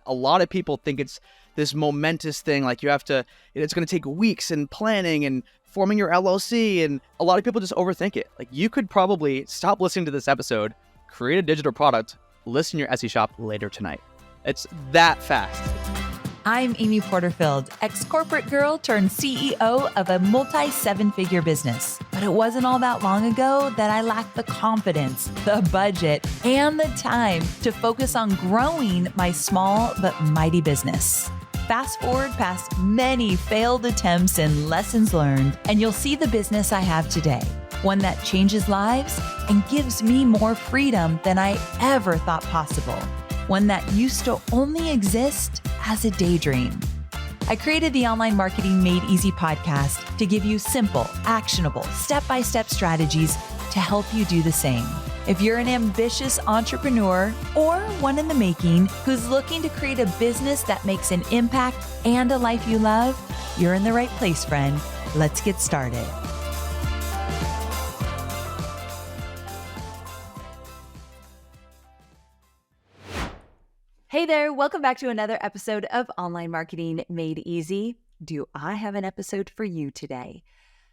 A lot of people think it's this momentous thing, like it's going to take weeks and planning and forming your LLC, and a lot of people just overthink it. Like, you could probably stop listening to this episode, create a digital product, list in your Etsy shop later tonight. It's that fast. I'm Amy Porterfield, ex-corporate girl turned CEO of a multi-seven-figure business. But it wasn't all that long ago that I lacked the confidence, the budget, and the time to focus on growing my small but mighty business. Fast forward past many failed attempts and lessons learned, and you'll see the business I have today. One that changes lives and gives me more freedom than I ever thought possible. One that used to only exist as a daydream. I created the Online Marketing Made Easy podcast to give you simple, actionable, step-by-step strategies to help you do the same. If you're an ambitious entrepreneur or one in the making who's looking to create a business that makes an impact and a life you love, you're in the right place, friend. Let's get started. Hey there, welcome back to another episode of Online Marketing Made Easy. Do I have an episode for you today?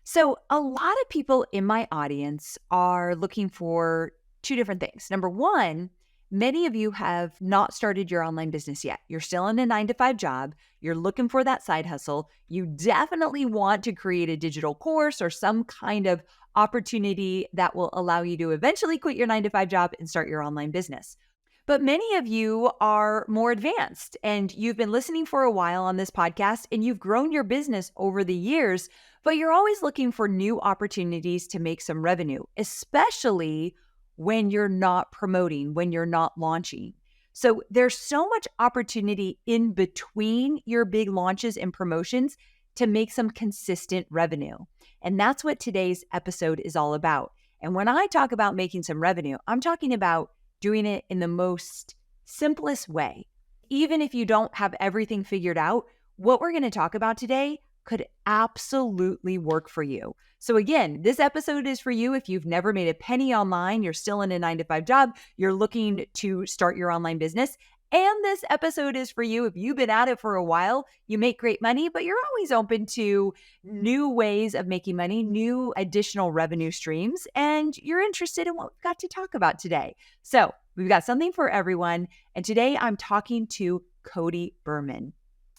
So a lot of people in my audience are looking for two different things. Number one, many of you have not started your online business yet. You're still in a 9-to-5 job. You're looking for that side hustle. You definitely want to create a digital course or some kind of opportunity that will allow you to eventually quit your 9-to-5 job and start your online business. But many of you are more advanced and you've been listening for a while on this podcast and you've grown your business over the years, but you're always looking for new opportunities to make some revenue, especially when you're not promoting, when you're not launching. So there's so much opportunity in between your big launches and promotions to make some consistent revenue. And that's what today's episode is all about. And when I talk about making some revenue, I'm talking about doing it in the most simplest way. Even if you don't have everything figured out, what we're going to talk about today could absolutely work for you. So again, this episode is for you if you've never made a penny online, you're still in a 9-to-5 job, you're looking to start your online business. And this episode is for you if you've been at it for a while, you make great money, but you're always open to new ways of making money, new additional revenue streams, and you're interested in what we've got to talk about today. So we've got something for everyone. And today I'm talking to Cody Berman.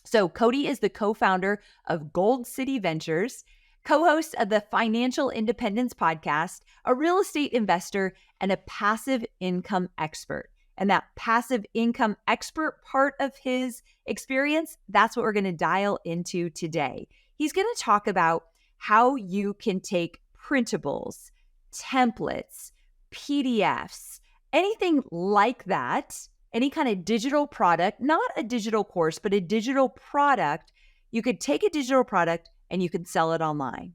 So Cody is the co-founder of Gold City Ventures, co-host of the Financial Independence podcast, a real estate investor, and a passive income expert. And that passive income expert part of his experience, that's what we're going to dial into today. He's going to talk about how you can take printables, templates, PDFs, anything like that, any kind of digital product, not a digital course, but a digital product. You could take a digital product and you can sell it online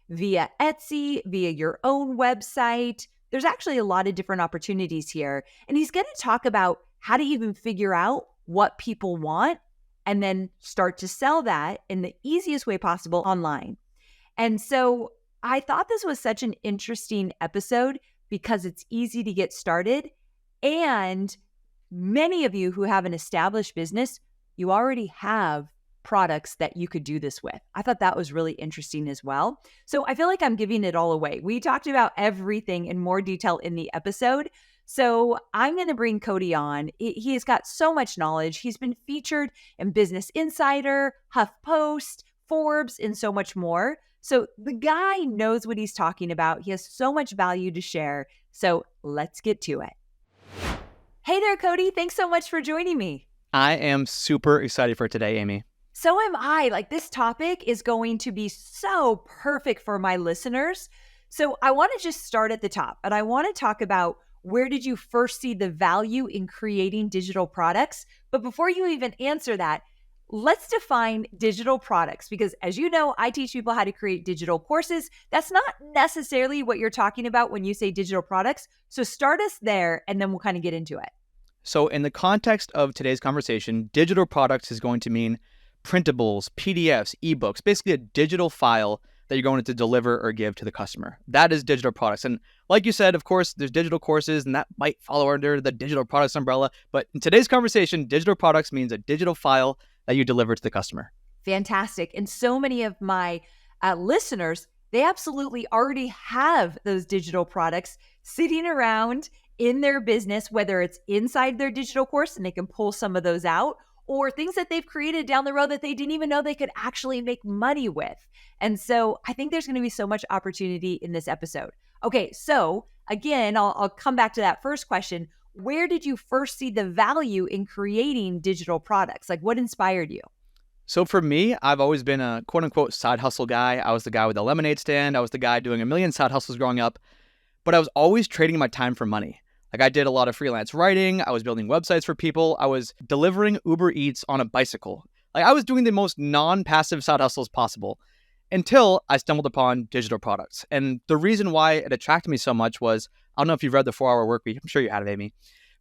via Etsy, via your own website. There's actually a lot of different opportunities here. And he's going to talk about how to even figure out what people want and then start to sell that in the easiest way possible online. And so I thought this was such an interesting episode because it's easy to get started. And many of you who have an established business, you already have products that you could do this with. I thought that was really interesting as well. So I feel like I'm giving it all away. We talked about everything in more detail in the episode. So I'm going to bring Cody on. He has got so much knowledge. He's been featured in Business Insider, HuffPost, Forbes, and so much more. So the guy knows what he's talking about. He has so much value to share. So let's get to it. Hey there, Cody. Thanks so much for joining me. I am super excited for today, Amy. So am I. Like, this topic is going to be so perfect for my listeners. So I want to just start at the top, and I want to talk about where did you first see the value in creating digital products? But before you even answer that, let's define digital products, because as you know, I teach people how to create digital courses. That's not necessarily what you're talking about when you say digital products. So start us there, and then we'll kind of get into it. So in the context of today's conversation, digital products is going to mean printables, PDFs, ebooks, basically a digital file that you're going to deliver or give to the customer. That is digital products. And like you said, of course, there's digital courses and that might fall under the digital products umbrella. But in today's conversation, digital products means a digital file that you deliver to the customer. Fantastic. And so many of my listeners, they absolutely already have those digital products sitting around in their business, whether it's inside their digital course and they can pull some of those out, or things that they've created down the road that they didn't even know they could actually make money with. And so I think there's going to be so much opportunity in this episode. Okay, so again, I'll come back to that first question. Where did you first see the value in creating digital products? Like, what inspired you? So for me, I've always been a quote unquote side hustle guy. I was the guy with the lemonade stand. I was the guy doing a million side hustles growing up, but I was always trading my time for money. Like I did a lot of freelance writing. I was building websites for people. I was delivering Uber Eats on a bicycle. Like I was doing the most non-passive side hustles possible until I stumbled upon digital products. And the reason why it attracted me so much was, I don't know if you've read The 4-Hour Workweek. I'm sure you have, Amy.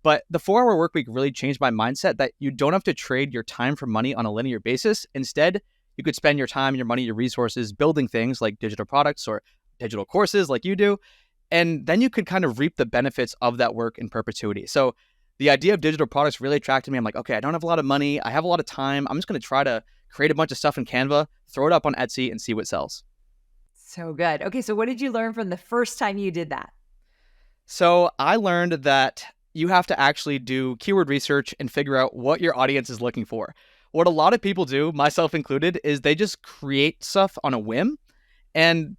But the 4-Hour Workweek really changed my mindset that you don't have to trade your time for money on a linear basis. Instead, you could spend your time, your money, your resources building things like digital products or digital courses like you do. And then you could kind of reap the benefits of that work in perpetuity. So the idea of digital products really attracted me. I'm like, okay, I don't have a lot of money. I have a lot of time. I'm just going to try to create a bunch of stuff in Canva, throw it up on Etsy and see what sells. So good. Okay, so what did you learn from the first time you did that? So I learned that you have to actually do keyword research and figure out what your audience is looking for. What a lot of people do, myself included, is they just create stuff on a whim and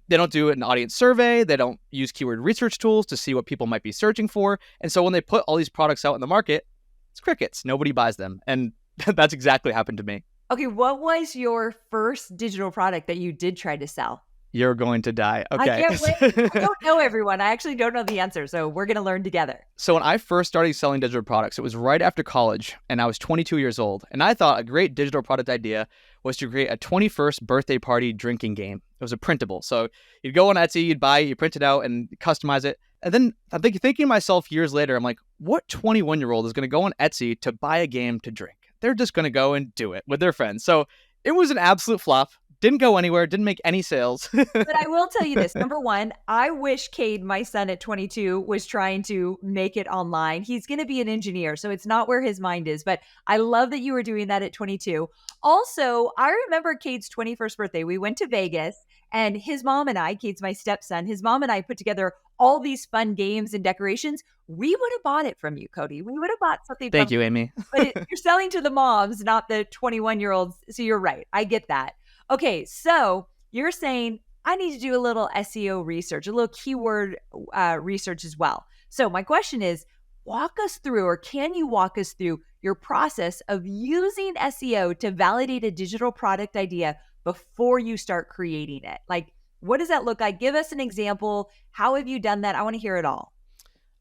they don't do an audience survey. They don't use keyword research tools to see what people might be searching for. And so when they put all these products out in the market, it's crickets. Nobody buys them. And that's exactly what happened to me. Okay, what was your first digital product that you did try to sell? You're going to die. Okay. I can't wait. I don't know, everyone. I actually don't know the answer. So we're going to learn together. So when I first started selling digital products, it was right after college and I was 22 years old. And I thought a great digital product idea was to create a 21st birthday party drinking game. It was a printable. So you'd go on Etsy, you'd buy it, you print it out and customize it. And then I'm thinking to myself years later, I'm like, what 21-year-old is going to go on Etsy to buy a game to drink? They're just going to go and do it with their friends. So it was an absolute flop. Didn't go anywhere, didn't make any sales. But I will tell you this. Number one, I wish Cade, my son at 22, was trying to make it online. He's going to be an engineer, so it's not where his mind is. But I love that you were doing that at 22. Also, I remember Cade's 21st birthday. We went to Vegas and his mom and I, Cade's my stepson, his mom and I put together all these fun games and decorations. We would have bought it from you, Cody. We would have bought something. Thank you, Amy. But you're selling to the moms, not the 21-year-olds. So you're right. I get that. Okay, so you're saying I need to do a little SEO research, a little keyword research as well. So my question is, walk us through, or can you walk us through your process of using SEO to validate a digital product idea before you start creating it? Like, what does that look like? Give us an example. How have you done that? I want to hear it all.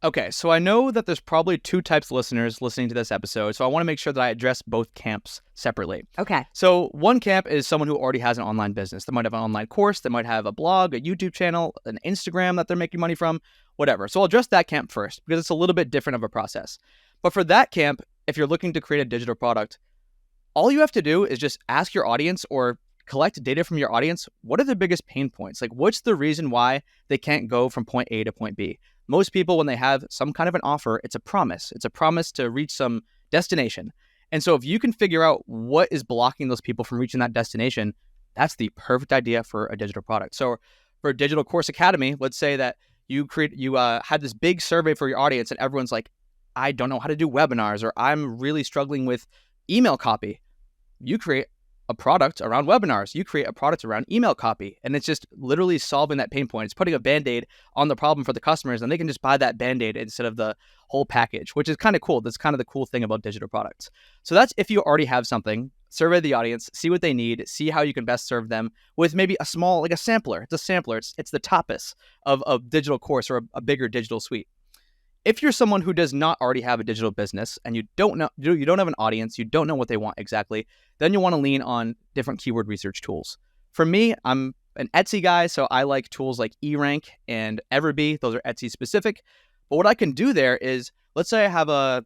Okay, so I know that there's probably two types of listeners listening to this episode, so I want to make sure that I address both camps separately. Okay. So one camp is someone who already has an online business. They might have an online course, they might have a blog, a YouTube channel, an Instagram that they're making money from, whatever. So I'll address that camp first because it's a little bit different of a process. But for that camp, if you're looking to create a digital product, all you have to do is just ask your audience or collect data from your audience. What are the biggest pain points? Like, what's the reason why they can't go from point A to point B? Most people, when they have some kind of an offer, it's a promise. It's a promise to reach some destination. And so if you can figure out what is blocking those people from reaching that destination, that's the perfect idea for a digital product. So for a Digital Course Academy, let's say that you had this big survey for your audience and everyone's like, I don't know how to do webinars, or I'm really struggling with email copy. You create a product around webinars. You create a product around email copy. And it's just literally solving that pain point. It's putting a Band-Aid on the problem for the customers, and they can just buy that Band-Aid instead of the whole package, which is kind of cool. That's kind of the cool thing about digital products. So that's if you already have something, survey the audience, see what they need, see how you can best serve them with maybe a small, like a sampler. It's a sampler. It's the tapas of a digital course or a bigger digital suite. If you're someone who does not already have a digital business and you don't have an audience, you don't know what they want exactly, then you want to lean on different keyword research tools. For me, I'm an Etsy guy, so I like tools like eRank and Everbee. Those are Etsy specific. But what I can do there is, let's say I have a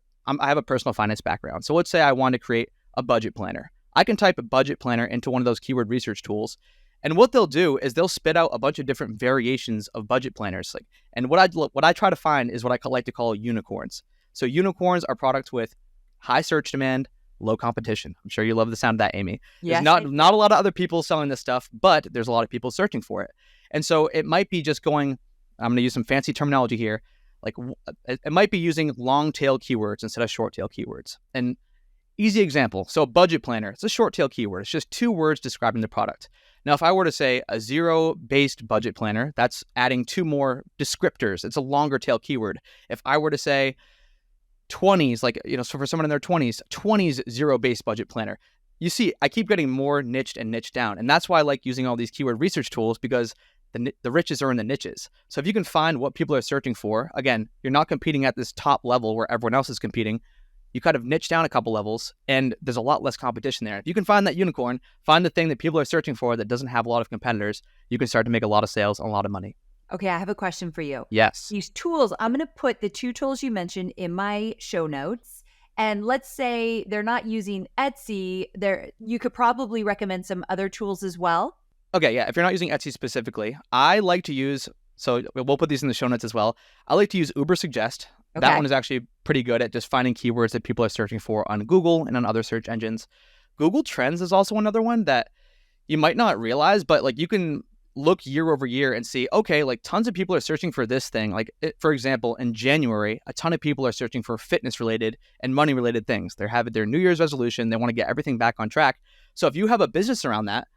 personal finance background. So let's say I want to create a budget planner. I can type a budget planner into one of those keyword research tools, And what they'll do is they'll spit out a bunch of different variations of budget planners. And what I try to find is what I like to call unicorns. So unicorns are products with high search demand, low competition. I'm sure you love the sound of that, Amy. Yes. There's not a lot of other people selling this stuff, but there's a lot of people searching for it. And so it might be just going, I'm going to use some fancy terminology here. Like it might be using long tail keywords instead of short tail keywords. And easy example. So budget planner, it's a short tail keyword. It's just 2 words describing the product. Now, if I were to say a zero-based budget planner, that's adding 2 more descriptors. It's a longer tail keyword. If I were to say 20s, so for someone in their 20s zero-based budget planner, you see, I keep getting more niched and niched down. And that's why I like using all these keyword research tools, because the riches are in the niches. So if you can find what people are searching for, again, you're not competing at this top level where everyone else is competing. You kind of niche down a couple levels, and there's a lot less competition there. If you can find that unicorn, find the thing that people are searching for that doesn't have a lot of competitors, you can start to make a lot of sales and a lot of money. Okay, I have a question for you. Yes. These tools, I'm going to put the 2 tools you mentioned in my show notes. And let's say they're not using Etsy, you could probably recommend some other tools as well. Okay, yeah. If you're not using Etsy specifically, I like to use, so we'll put these in the show notes as well. I like to use Ubersuggest. Okay. That one is actually pretty good at just finding keywords that people are searching for on Google and on other search engines. Google Trends is also another one that you might not realize, but you can look year over year and see, okay, tons of people are searching for this thing. For example, in January, a ton of people are searching for fitness related and money related things. They're having their New Year's resolution. They want to get everything back on track. So if you have a business around that,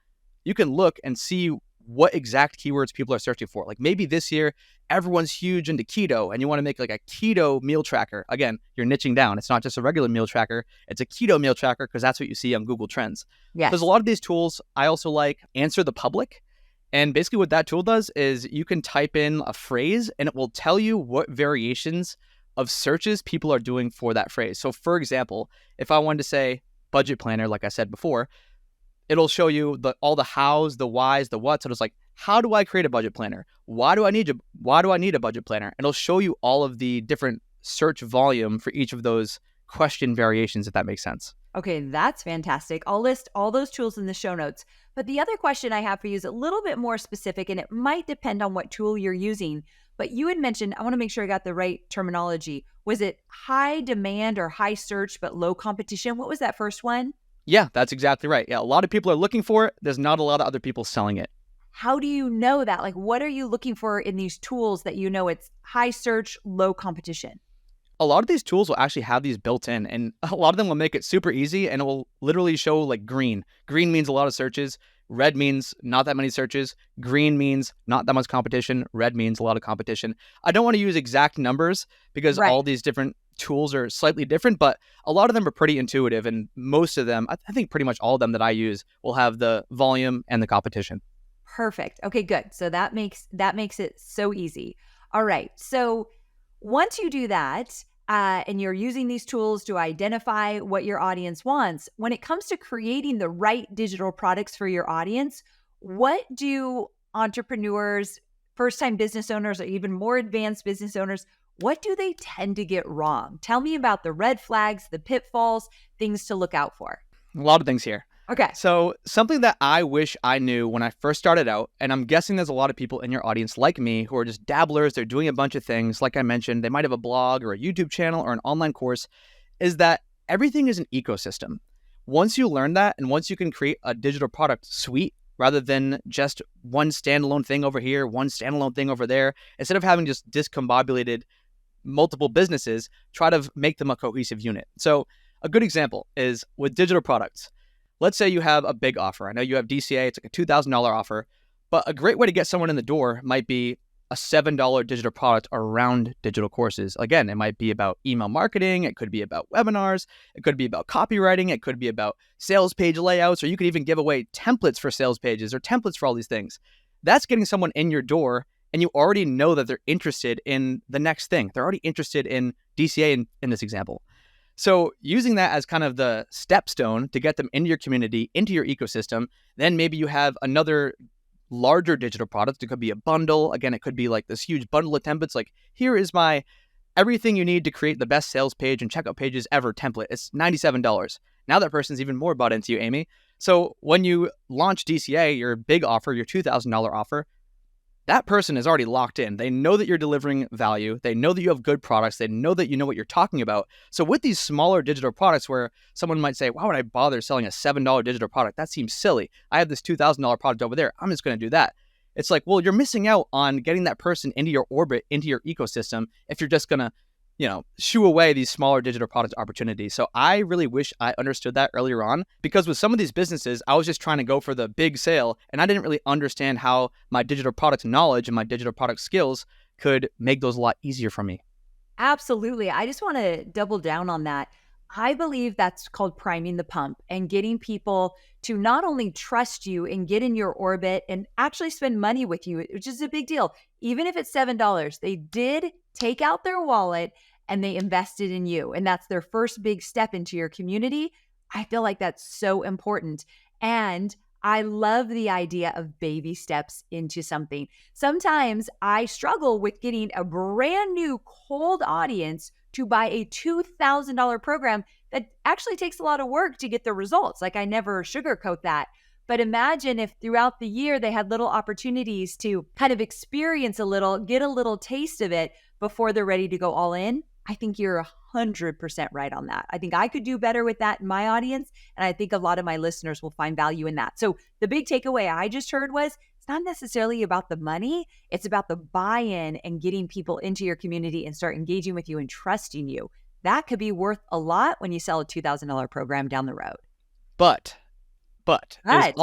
you can look and see what exact keywords people are searching for. Maybe this year, everyone's huge into keto and you want to make a keto meal tracker. Again, you're niching down. It's not just a regular meal tracker. It's a keto meal tracker because that's what you see on Google Trends. Yes. There's a lot of these tools. I also like Answer the Public. And basically what that tool does is you can type in a phrase and it will tell you what variations of searches people are doing for that phrase. So for example, if I wanted to say budget planner, like I said before, it'll show you all the hows, the whys, the whats. So it's how do I create a budget planner? Why do I need a budget planner? And it'll show you all of the different search volume for each of those question variations, if that makes sense. Okay, that's fantastic. I'll list all those tools in the show notes. But the other question I have for you is a little bit more specific, and it might depend on what tool you're using. But you had mentioned, I want to make sure I got the right terminology. Was it high demand or high search, but low competition? What was that first one? Yeah, that's exactly right. Yeah, a lot of people are looking for it. There's not a lot of other people selling it. How do you know that? What are you looking for in these tools that you know it's high search, low competition? A lot of these tools will actually have these built in, and a lot of them will make it super easy, and it will literally show green. Green means a lot of searches. Red means not that many searches. Green means not that much competition. Red means a lot of competition. I don't want to use exact numbers because all these different tools are slightly different, but a lot of them are pretty intuitive, and most of them, I think pretty much all of them that I use will have the volume and the competition. Perfect. Okay, good. So that makes it so easy. All right. So once you do that, and you're using these tools to identify what your audience wants, when it comes to creating the right digital products for your audience, what do entrepreneurs, first-time business owners, or even more advanced business owners, what do they tend to get wrong? Tell me about the red flags, the pitfalls, things to look out for. A lot of things here. Okay. So something that I wish I knew when I first started out, and I'm guessing there's a lot of people in your audience like me who are just dabblers, they're doing a bunch of things. Like I mentioned, they might have a blog or a YouTube channel or an online course, is that everything is an ecosystem. Once you learn that, and once you can create a digital product suite rather than just one standalone thing over here, one standalone thing over there, instead of having just discombobulated multiple businesses, try to make them a cohesive unit. So a good example is with digital products. Let's say you have a big offer. I know you have DCA, it's a $2,000 offer, but a great way to get someone in the door might be a $7 digital product around digital courses. Again, it might be about email marketing, it could be about webinars, it could be about copywriting, it could be about sales page layouts, or you could even give away templates for sales pages or templates for all these things. That's getting someone in your door, and you already know that they're interested in the next thing. They're already interested in DCA in this example. So using that as kind of the stepstone to get them into your community, into your ecosystem, then maybe you have another larger digital product. It could be a bundle. Again, it could be this huge bundle of templates. Here is my everything you need to create the best sales page and checkout pages ever template. It's $97. Now that person's even more bought into you, Amy. So when you launch DCA, your big offer, your $2,000 offer, that person is already locked in. They know that you're delivering value. They know that you have good products. They know that you know what you're talking about. So with these smaller digital products where someone might say, why would I bother selling a $7 digital product? That seems silly. I have this $2,000 product over there. I'm just going to do that. It's like, well, you're missing out on getting that person into your orbit, into your ecosystem, if you're just going to shoo away these smaller digital product opportunities. So I really wish I understood that earlier on, because with some of these businesses, I was just trying to go for the big sale, and I didn't really understand how my digital product knowledge and my digital product skills could make those a lot easier for me. Absolutely. I just want to double down on that. I believe that's called priming the pump and getting people to not only trust you and get in your orbit and actually spend money with you, which is a big deal. Even if it's $7, they did take out their wallet and they invested in you. And that's their first big step into your community. I feel like that's so important. And I love the idea of baby steps into something. Sometimes I struggle with getting a brand new cold audience to buy a $2,000 program that actually takes a lot of work to get the results. Like, I never sugarcoat that. But imagine if throughout the year they had little opportunities to kind of experience a little, get a little taste of it before they're ready to go all in. I think you're 100% right on that. I think I could do better with that in my audience. And I think a lot of my listeners will find value in that. So the big takeaway I just heard was, it's not necessarily about the money. It's about the buy-in and getting people into your community and start engaging with you and trusting you. That could be worth a lot when you sell a $2,000 program down the road. But Okay.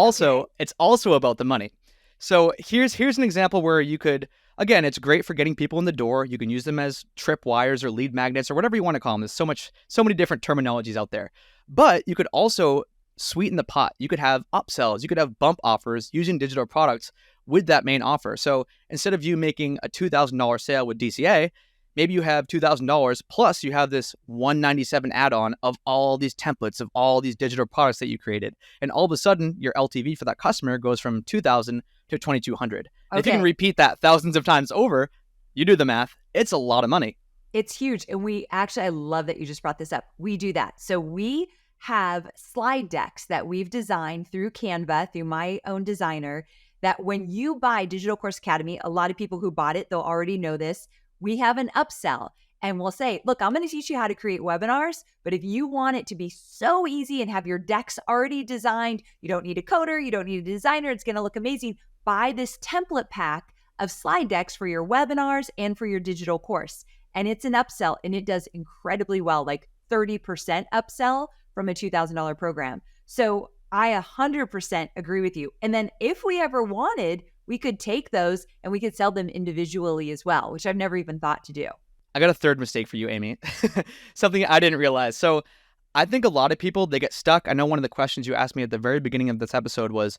it's also about the money. So here's an example where you could, again, it's great for getting people in the door. You can use them as tripwires or lead magnets or whatever you want to call them. There's so many different terminologies out there. But you could also sweeten the pot. You could have upsells. You could have bump offers using digital products with that main offer. So instead of you making a $2,000 sale with DCA, maybe you have $2,000 plus you have this $197 add-on of all these templates of all these digital products that you created. And all of a sudden, your LTV for that customer goes from $2,000 to $2,200. And if you can Okay. repeat that thousands of times over, you do the math, it's a lot of money. It's huge. And I love that you just brought this up. We do that. So we have slide decks that we've designed through Canva, through my own designer, that when you buy Digital Course Academy, a lot of people who bought it, they'll already know this. We have an upsell and we'll say, look, I'm going to teach you how to create webinars, but if you want it to be so easy and have your decks already designed, you don't need a coder, you don't need a designer, it's going to look amazing. Buy this template pack of slide decks for your webinars and for your digital course. And it's an upsell and it does incredibly well, like 30% upsell from a $2,000 program. So I 100% agree with you. And then if we ever wanted, we could take those and we could sell them individually as well, which I've never even thought to do. I got a third mistake for you, Amy. Something I didn't realize. So I think a lot of people, they get stuck. I know one of the questions you asked me at the very beginning of this episode was,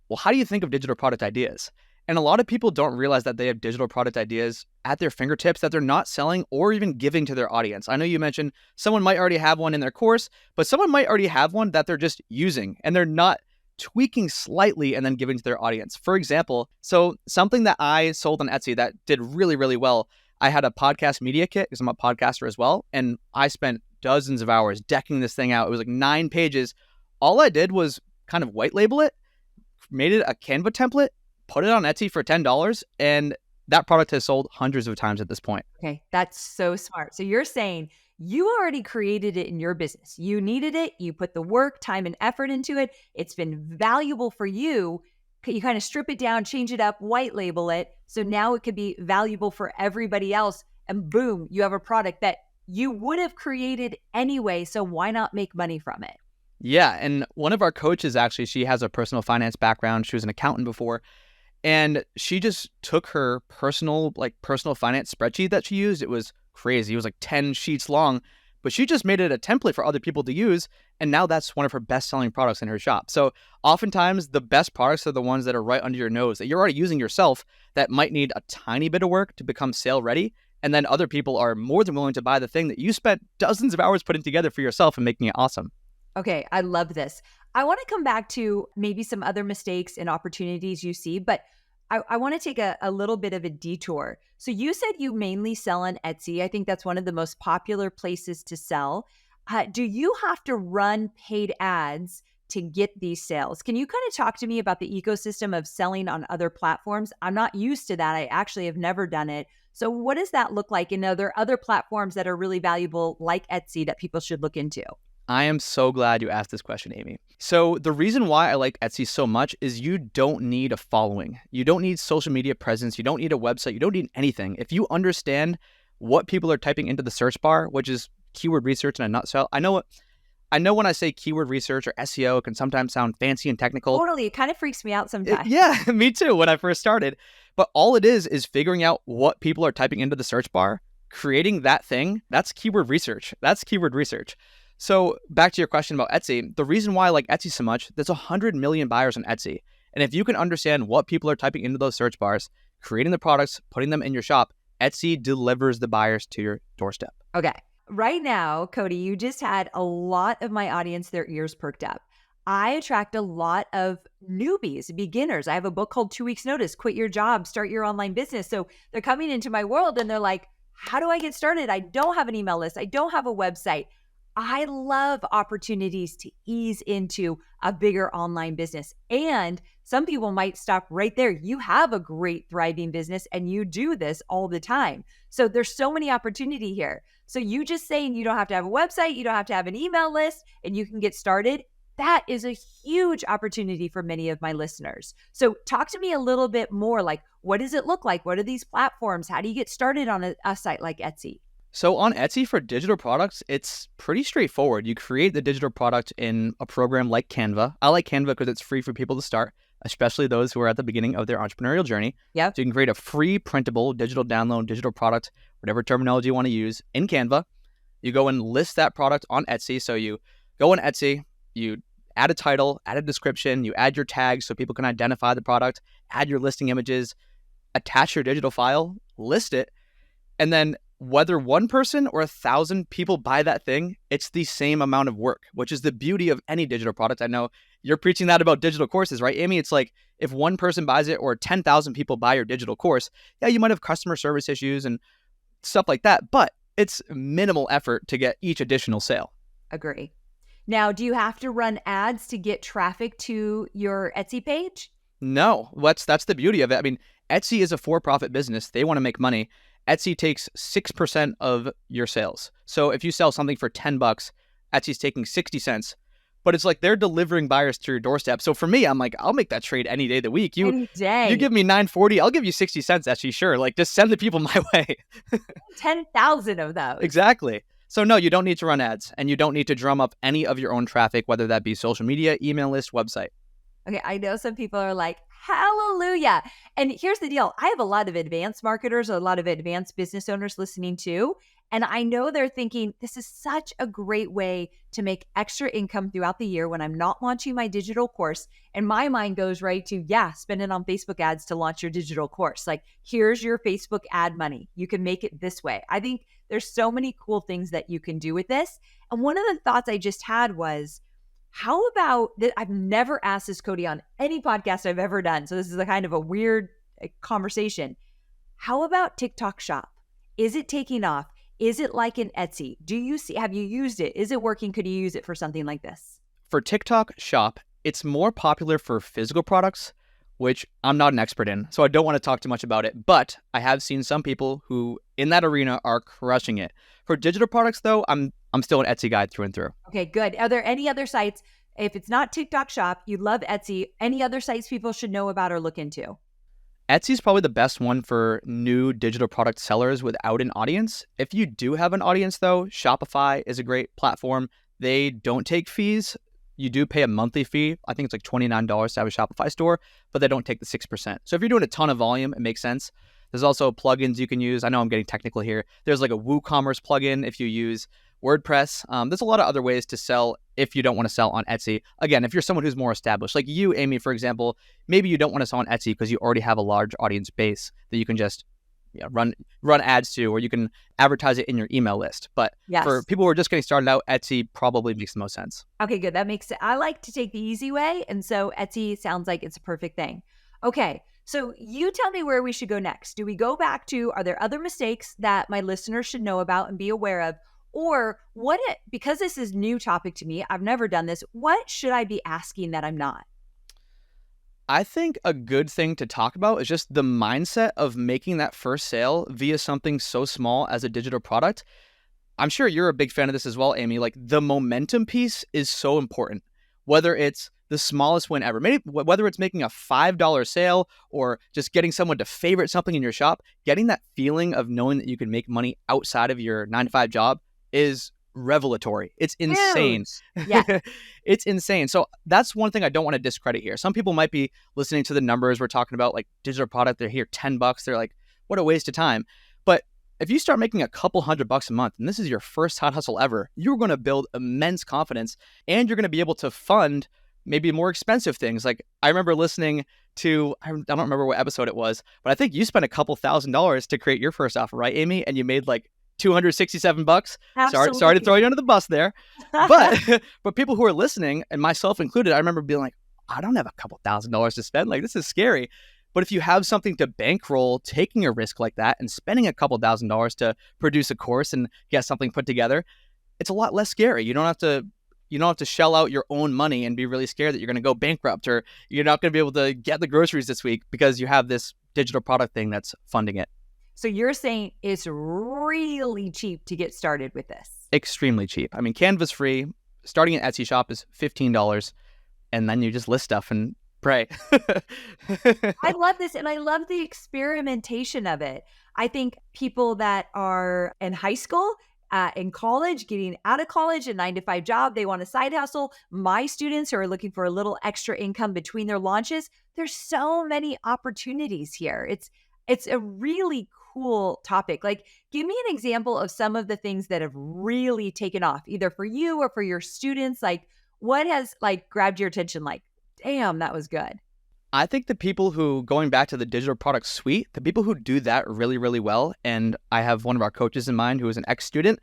well, how do you think of digital product ideas? And a lot of people don't realize that they have digital product ideas at their fingertips that they're not selling or even giving to their audience. I know you mentioned someone might already have one in their course, but someone might already have one that they're just using and they're not tweaking slightly and then giving to their audience. For example, so something that I sold on Etsy that did really, really well, I had a podcast media kit because I'm a podcaster as well. And I spent dozens of hours decking this thing out. It was like 9 pages. All I did was kind of white label it, made it a Canva template, put it on Etsy for $10, and that product has sold hundreds of times at this point. Okay, that's so smart. So you're saying you already created it in your business. You needed it. You put the work, time, and effort into it. It's been valuable for you. You kind of strip it down, change it up, white label it. So now it could be valuable for everybody else. And boom, you have a product that you would have created anyway. So why not make money from it? Yeah, and one of our coaches, actually, she has a personal finance background. She was an accountant before. And she just took her personal finance spreadsheet that she used. It was crazy. It was like 10 sheets long, but she just made it a template for other people to use. And now that's one of her best selling products in her shop. So oftentimes the best products are the ones that are right under your nose that you're already using yourself that might need a tiny bit of work to become sale ready. And then other people are more than willing to buy the thing that you spent dozens of hours putting together for yourself and making it awesome. Okay, I love this. I want to come back to maybe some other mistakes and opportunities you see, but I want to take a little bit of a detour. So you said you mainly sell on Etsy. I think that's one of the most popular places to sell. Do you have to run paid ads to get these sales. Can you kind of talk to me about the ecosystem of selling on other platforms? I'm not used to that. I actually have never done it. So what does that look like? And are there other platforms that are really valuable like Etsy that people should look into? I am so glad you asked this question, Amy. So the reason why I like Etsy so much is you don't need a following. You don't need social media presence. You don't need a website. You don't need anything. If you understand what people are typing into the search bar, which is keyword research in a nutshell. I know when I say keyword research or SEO, it can sometimes sound fancy and technical. Totally. It kind of freaks me out sometimes. Yeah, me too when I first started. But all it is figuring out what people are typing into the search bar, creating that thing. That's keyword research. So back to your question about Etsy, the reason why I like Etsy so much, there's 100 million buyers on Etsy. And if you can understand what people are typing into those search bars, creating the products, putting them in your shop, Etsy delivers the buyers to your doorstep. Okay. Right now, Cody, you just had a lot of my audience, their ears perked up. I attract a lot of newbies, beginners. I have a book called 2 Weeks Notice, Quit Your Job, Start Your Online Business. So they're coming into my world and they're like, how do I get started? I don't have an email list. I don't have a website. I love opportunities to ease into a bigger online business. And some people might stop right there. You have a great thriving business and you do this all the time. So there's so many opportunity here. So you just saying you don't have to have a website, you don't have to have an email list, and you can get started. That is a huge opportunity for many of my listeners. So talk to me a little bit more, like, what does it look like? What are these platforms? How do you get started on a site like Etsy? So on Etsy for digital products, it's pretty straightforward. You create the digital product in a program like Canva. I like Canva because it's free for people to start, especially those who are at the beginning of their entrepreneurial journey. Yep. So you can create a free printable digital download, digital product, whatever terminology you want to use in Canva. You go and list that product on Etsy. So you go on Etsy, you add a title, add a description, you add your tags so people can identify the product, add your listing images, attach your digital file, list it, and then whether one person or 1,000 people buy that thing, it's the same amount of work, which is the beauty of any digital product. I know you're preaching that about digital courses, right, Amy? It's like if one person buys it or 10,000 people buy your digital course, yeah, you might have customer service issues and stuff like that, but it's minimal effort to get each additional sale. Agree. Now, do you have to run ads to get traffic to your Etsy page? No, that's the beauty of it. I mean, Etsy is a for-profit business. They want to make money. Etsy takes 6% of your sales. So if you sell something for $10, Etsy's taking 60 cents. But it's like they're delivering buyers to your doorstep. So for me, I'm like, I'll make that trade any day of the week. Any day. You give me $9.40, I'll give you 60 cents, Etsy, sure. Like, just send the people my way. 10,000 of those. Exactly. So no, you don't need to run ads, and you don't need to drum up any of your own traffic, whether that be social media, email list, website. Okay, I know some people are like, hallelujah. And here's the deal. I have a lot of advanced marketers, a lot of advanced business owners listening too. And I know they're thinking, this is such a great way to make extra income throughout the year when I'm not launching my digital course. And my mind goes right to, spend it on Facebook ads to launch your digital course. Like, here's your Facebook ad money. You can make it this way. I think there's so many cool things that you can do with this. And one of the thoughts I just had was, how about that? I've never asked this, Cody, on any podcast I've ever done. So this is a kind of a weird conversation. How about TikTok Shop? Is it taking off? Is it like an Etsy? Have you used it? Is it working? Could you use it for something like this? For TikTok Shop, it's more popular for physical products, which I'm not an expert in, so I don't want to talk too much about it. But I have seen some people who in that arena are crushing it. For digital products, though, I'm still an Etsy guy through and through. Okay, good. Are there any other sites? If it's not TikTok Shop, you love Etsy, any other sites people should know about or look into? Etsy's probably the best one for new digital product sellers without an audience. If you do have an audience, though, Shopify is a great platform. They don't take fees. You do pay a monthly fee. I think it's like $29 to have a Shopify store, but they don't take the 6%. So if you're doing a ton of volume, it makes sense. There's also plugins you can use. I know I'm getting technical here. There's like a WooCommerce plugin if you use WordPress. There's a lot of other ways to sell if you don't want to sell on Etsy. Again, if you're someone who's more established, like you, Amy, for example, maybe you don't want to sell on Etsy because you already have a large audience base that you can just run ads to, or you can advertise it in your email list. But for people who are just getting started out, Etsy probably makes the most sense. Okay, good. That makes it. I like to take the easy way. And so Etsy sounds like it's a perfect thing. Okay. So you tell me where we should go next. Do we go back to, are there other mistakes that my listeners should know about and be aware of? Or because this is new topic to me, I've never done this, what should I be asking that I'm not? I think a good thing to talk about is just the mindset of making that first sale via something so small as a digital product. I'm sure you're a big fan of this as well, Amy. Like, the momentum piece is so important, whether it's the smallest win ever, maybe whether it's making a $5 sale or just getting someone to favorite something in your shop. Getting that feeling of knowing that you can make money outside of your 9 to 5 job is revelatory. It's insane. Huge. Yeah. It's insane. So that's one thing I don't want to discredit here. Some people might be listening to the numbers we're talking about, like digital product. They're here $10. They're like, what a waste of time. But if you start making a couple $100 a month, and this is your first side hustle ever, you're going to build immense confidence, and you're going to be able to fund maybe more expensive things. Like, I remember listening to, I don't remember what episode it was, but I think you spent a couple $1,000s to create your first offer, right, Amy? And you made like $267. Sorry to throw you under the bus there. But but people who are listening, and myself included, I remember being like, I don't have a couple $1,000s to spend. Like, this is scary. But if you have something to bankroll taking a risk like that and spending a couple $1,000s to produce a course and get something put together, it's a lot less scary. You don't have to shell out your own money and be really scared that you're going to go bankrupt, or you're not going to be able to get the groceries this week because you have this digital product thing that's funding it. So you're saying it's really cheap to get started with this? Extremely cheap. I mean, Canva's free. Starting an Etsy shop is $15, and then you just list stuff and pray. I love this, and I love the experimentation of it. I think people that are in high school, in college, getting out of college, a 9 to 5 job, they want a side hustle. My students who are looking for a little extra income between their launches, there's so many opportunities here. It's a really cool topic. Like, give me an example of some of the things that have really taken off, either for you or for your students. Like, what has like grabbed your attention? Like, damn, that was good. I think the people who, going back to the digital product suite, the people who do that really, really well, and I have one of our coaches in mind who is an ex-student,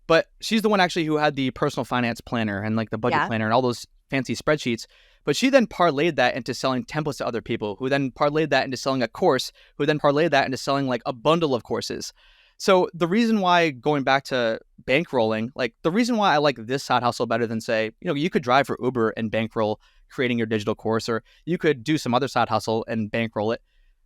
but she's the one actually who had the personal finance planner and like the budget planner and all those fancy spreadsheets. But she then parlayed that into selling templates to other people, who then parlayed that into selling a course, who then parlayed that into selling like a bundle of courses. So the reason why, going back to bankrolling, like the reason why I like this side hustle better than, say, you could drive for Uber and bankroll creating your digital course, or you could do some other side hustle and bankroll it.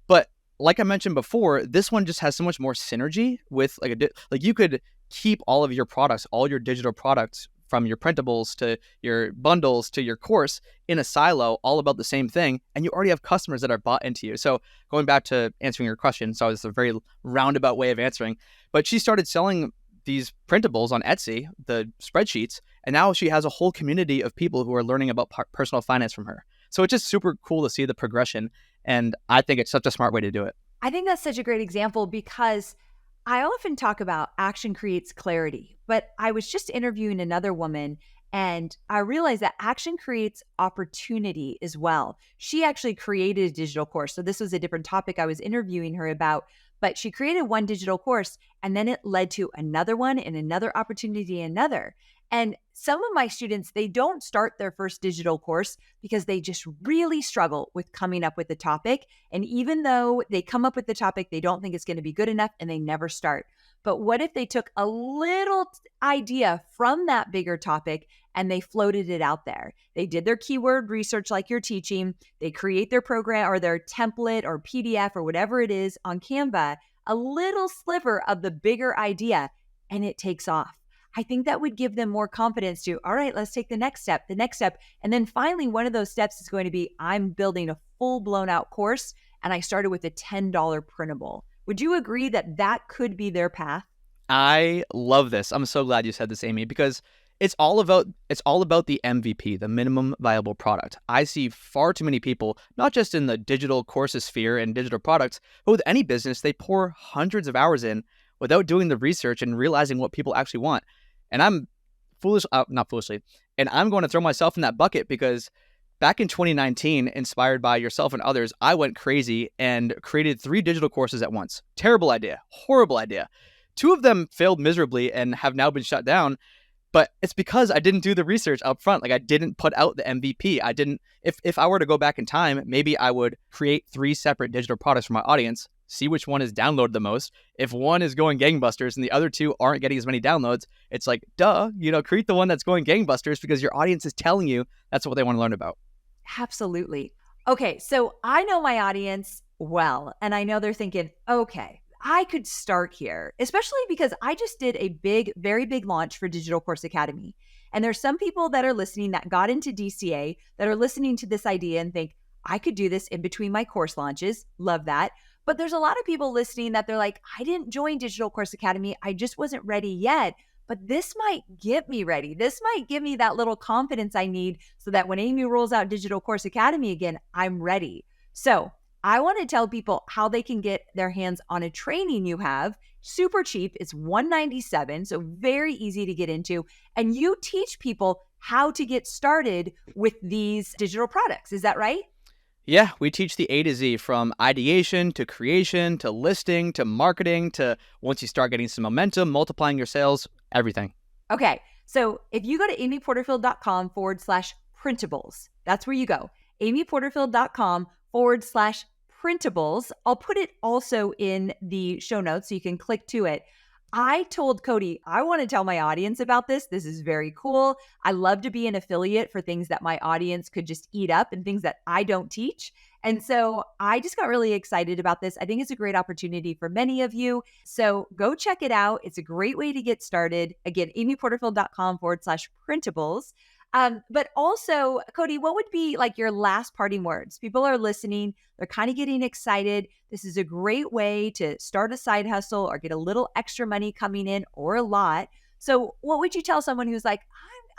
But like I mentioned before, this one just has so much more synergy with like you could keep all of your products, all your digital products, from your printables to your bundles to your course, in a silo, all about the same thing, and you already have customers that are bought into you. So going back to answering your question, so it's a very roundabout way of answering, but she started selling these printables on Etsy, the spreadsheets, and now she has a whole community of people who are learning about personal finance from her. So it's just super cool to see the progression, and I think it's such a smart way to do it. I think that's such a great example, because I often talk about action creates clarity, but I was just interviewing another woman, and I realized that action creates opportunity as well. She actually created a digital course. So this was a different topic I was interviewing her about, but she created one digital course, and then it led to another one and another opportunity, another. And some of my students, they don't start their first digital course because they just really struggle with coming up with the topic. And even though they come up with the topic, they don't think it's going to be good enough, and they never start. But what if they took a little idea from that bigger topic and they floated it out there? They did their keyword research like you're teaching. They create their program or their template or PDF or whatever it is on Canva, a little sliver of the bigger idea, and it takes off. I think that would give them more confidence to, all right, let's take the next step. And then finally, one of those steps is going to be, I'm building a full blown out course, and I started with a $10 printable. Would you agree that that could be their path? I love this. I'm so glad you said this, Amy, because it's all about the MVP, the minimum viable product. I see far too many people, not just in the digital courses sphere and digital products, but with any business, they pour hundreds of hours in without doing the research and realizing what people actually want. And I'm not foolishly, and I'm going to throw myself in that bucket, because back in 2019, inspired by yourself and others, I went crazy and created 3 digital courses at once. Terrible idea, horrible idea. 2 of them failed miserably and have now been shut down. But it's because I didn't do the research up front. Like, I didn't put out the MVP. If I were to go back in time, maybe I would create 3 separate digital products for my audience, see which one is downloaded the most. If one is going gangbusters and the other two aren't getting as many downloads, it's like, duh, create the one that's going gangbusters because your audience is telling you that's what they want to learn about. Absolutely. Okay, so I know my audience well, and I know they're thinking, okay, I could start here, especially because I just did a very big launch for Digital Course Academy. And there's some people that are listening that got into DCA that are listening to this idea and think, I could do this in between my course launches. Love that. But there's a lot of people listening that they're like, I didn't join Digital Course Academy. I just wasn't ready yet. But this might get me ready. This might give me that little confidence I need so that when Amy rolls out Digital Course Academy again, I'm ready. So I want to tell people how they can get their hands on a training you have. Super cheap. It's $197, so very easy to get into. And you teach people how to get started with these digital products. Is that right? Yeah, we teach the A to Z, from ideation to creation to listing to marketing to once you start getting some momentum, multiplying your sales, everything. Okay, so if you go to amyporterfield.com/printables, that's where you go. amyporterfield.com/printables. I'll put it also in the show notes so you can click to it. I told Cody, I want to tell my audience about this. This is very cool. I love to be an affiliate for things that my audience could just eat up and things that I don't teach. And so I just got really excited about this. I think it's a great opportunity for many of you. So go check it out. It's a great way to get started. Again, amyporterfield.com/printables. But also, Cody, what would be like your last parting words? People are listening. They're kind of getting excited. This is a great way to start a side hustle or get a little extra money coming in or a lot. So what would you tell someone who's like,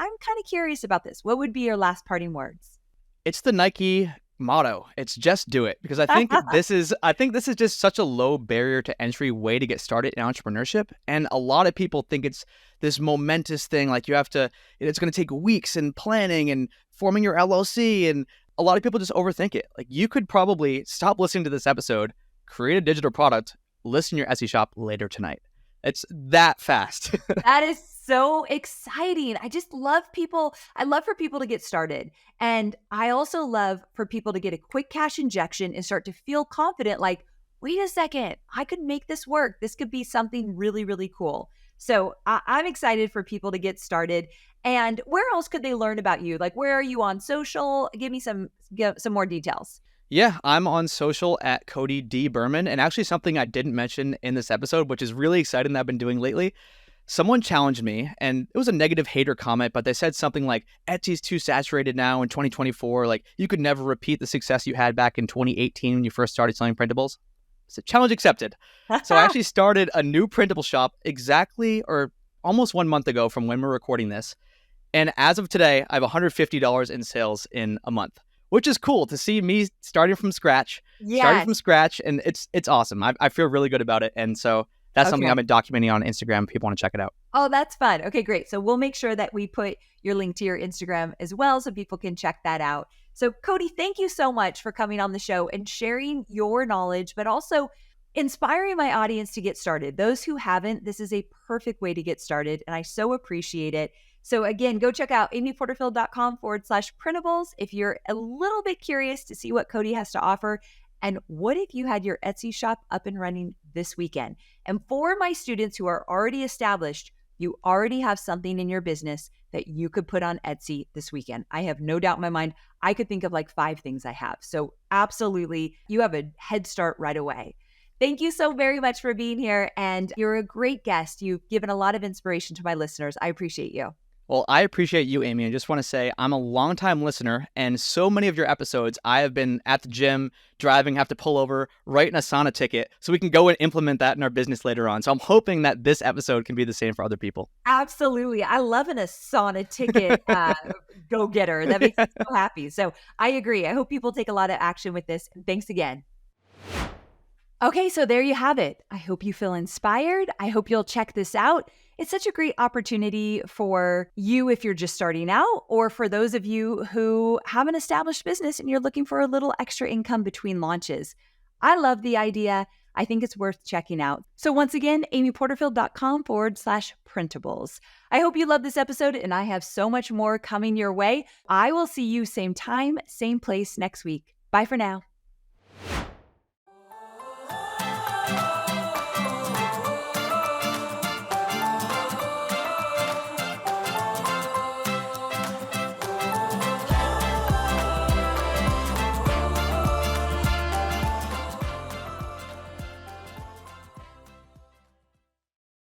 I'm kind of curious about this? What would be your last parting words? It's the Nike motto. It's just do it, because I think this is just such a low barrier to entry way to get started in entrepreneurship. And a lot of people think it's this momentous thing, like it's going to take weeks and planning and forming your LLC, and a lot of people just overthink it. Like, you could probably stop listening to this episode, create a digital product, list in your Etsy shop later tonight. It's that fast. That is so exciting. I just love people. I love for people to get started. And I also love for people to get a quick cash injection and start to feel confident, like, wait a second, I could make this work. This could be something really, really cool. So I'm excited for people to get started. And where else could they learn about you? Like, where are you on social? Give me some more details. Yeah, I'm on social at Cody D. Berman. And actually, something I didn't mention in this episode, which is really exciting that I've been doing lately, someone challenged me, and it was a negative hater comment, but they said something like, Etsy's too saturated now in 2024. Like, you could never repeat the success you had back in 2018 when you first started selling printables. So challenge accepted. So I actually started a new printable shop exactly or almost 1 month ago from when we're recording this. And as of today, I have $150 in sales in a month, which is cool to see me starting from scratch. And it's awesome. I feel really good about it. And so that's something I've been documenting on Instagram if people want to check it out. Oh, that's fun. Okay, great. So we'll make sure that we put your link to your Instagram as well so people can check that out. So Cody, thank you so much for coming on the show and sharing your knowledge, but also inspiring my audience to get started. Those who haven't, this is a perfect way to get started, and I so appreciate it. So again, go check out amyporterfield.com/printables if you're a little bit curious to see what Cody has to offer. And what if you had your Etsy shop up and running this weekend? And for my students who are already established, you already have something in your business that you could put on Etsy this weekend. I have no doubt in my mind, I could think of like 5 things I have. So absolutely, you have a head start right away. Thank you so very much for being here. And you're a great guest. You've given a lot of inspiration to my listeners. I appreciate you. Well, I appreciate you, Amy. I just want to say I'm a longtime listener, and so many of your episodes, I have been at the gym, driving, have to pull over, write an Asana ticket so we can go and implement that in our business later on. So I'm hoping that this episode can be the same for other people. Absolutely. I love an Asana ticket go-getter. That makes me so happy. So I agree. I hope people take a lot of action with this. Thanks again. Okay, so there you have it. I hope you feel inspired. I hope you'll check this out. It's such a great opportunity for you if you're just starting out, or for those of you who have an established business and you're looking for a little extra income between launches. I love the idea. I think it's worth checking out. So once again, amyporterfield.com/printables. I hope you love this episode, and I have so much more coming your way. I will see you same time, same place next week. Bye for now.